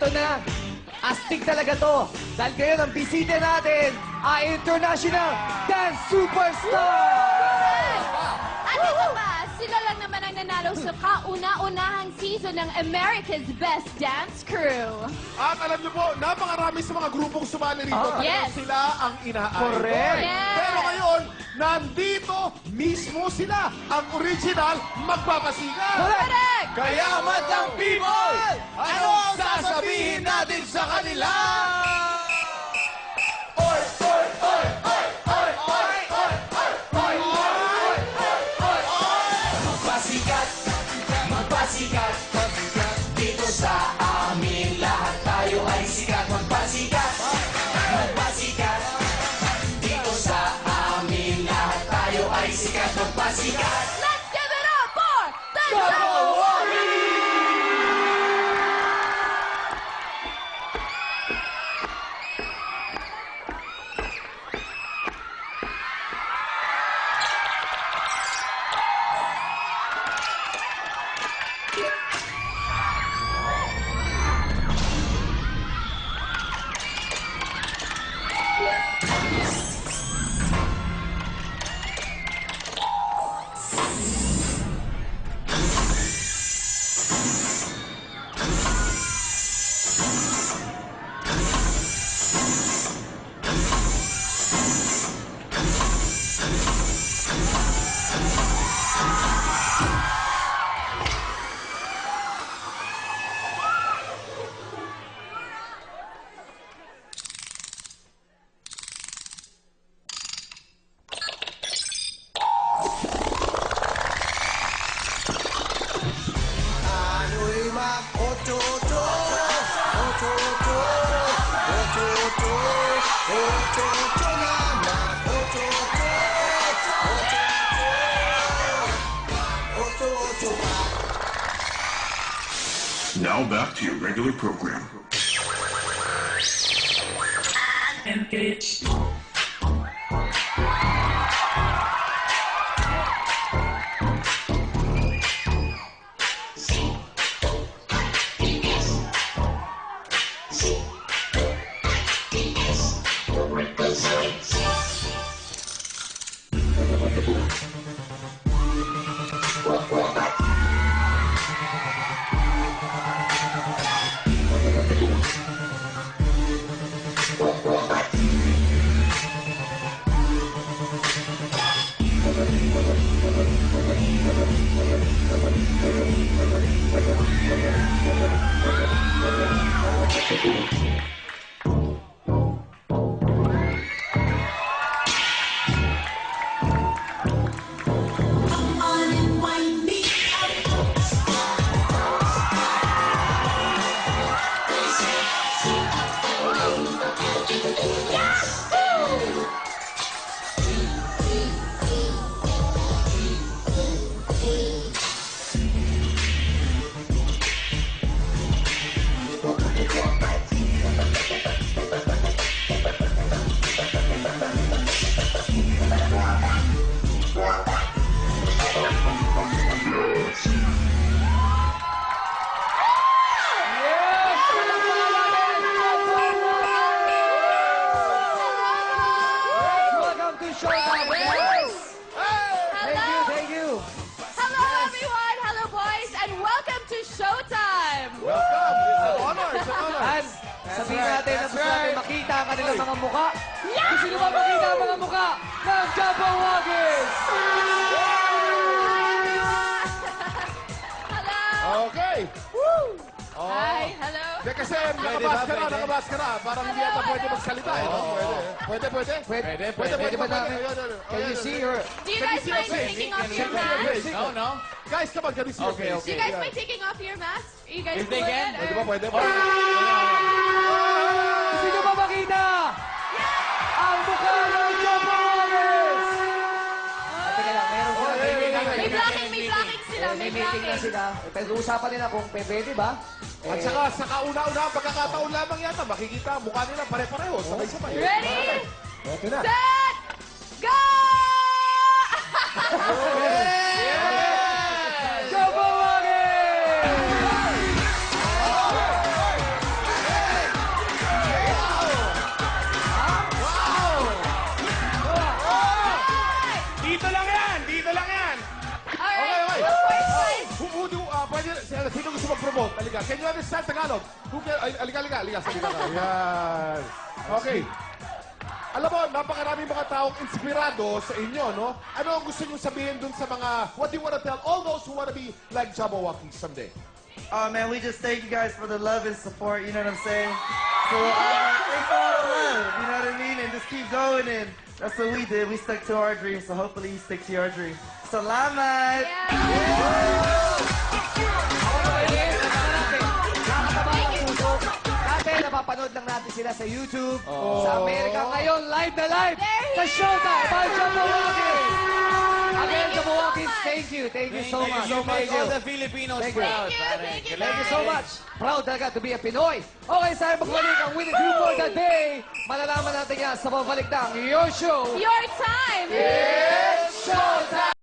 eto na. Astig talaga to. Dahil ngayon ang bisita natin ay international dance superstar! At ito ba, sila lang naman ang nanalo sa kauna-unahang season ng America's Best Dance Crew. At alam niyo po, napakarami sa mga grupong sumali rito. Ah, Talagang yes. sila ang ina-idol. Correct. Yes. Pero ngayon, nandito mismo sila, ang original magpapasikat. Correct! Kaya madlang people, ano ang sasabihin natin sa kanila? Oy, oy, oy, oy, oy, oy, oy, oy, oy, oy, oy. Magpasikat, magpasikat, dito sa amin lahat tayo ay sikat. Magpasikat, magpasikat, dito sa amin lahat tayo ay sikat. Magpasikat. Let's give it up for the Ano'y mag-ocho-ocho, ocho-ocho, ocho-ocho, ocho-ocho na mag-ocho-ocho, ocho-ocho, ocho-ocho pa. Now back to your regular program. Engage. Welcome to Showtime! Yes! Thank you! Hello everyone, hello boys, and welcome to Showtime! Welcome. It's an honor. It's an honor. And sabihin natin na gusto natin makita ang kanilang mga muka. Yeah! Gusto nyo ba makita ang mga muka ng Jabawagis? Hello! Okay. Oh. Hi, hello. Hindi kasi nakabas ka na. Parang hindi ata pwede magsalita. Eh, no? Pwede. Pwede ba namin? Can you see her? Do you guys mind taking off your mask? No. Guys, come on, can you see your face? Do you guys mind taking off your mask? Are you guys If they cool can, with it, Pwede or- ba? Gusto nyo ba makita ang mukha ng Jabawagis? Teka lang, meron ko. May blocking sila, May meeting na sila. Pag-uusapan nila kung pwede ba? At saka, sa kauna-una, pagkakataon lamang yata, makikita ang mukha nila pare-pareho, sabay-sabay. Ready? Ito na. Set! Go! Jabawagis! Sino gusto mag-promote? Halika. Can you understand Tagalog? Halika. Salita ka. Yan. Okay. Alam mo, napakarami mga taong inspirado sa inyo, no? Ano ang gusto nyo sabihin dun sa mga, what do you want to tell all those who want to be like Jabberwocky someday? Oh man, we just thank you guys for the love and support, you know what I'm saying? So, thanks for all the love, you know what I mean? And just keep going, and that's what we did. We stuck to our dreams, so hopefully you stick to your dreams. Salamat! Dati, napapanood lang natin sila sa YouTube, sa Amerika. Ngayon, live na live! Sa Showtime, by Jabberwocky! Again, Jabberwocky, thank you. Thank you so much. You make all the Filipinos Thank you. proud. Thank you, Thank you so much. Proud talaga to be a Pinoy. Okay, sir, magbalik ang winning group for the day. Malalaman natin yan sa pabalik ng Your Show. Your time! It's Showtime!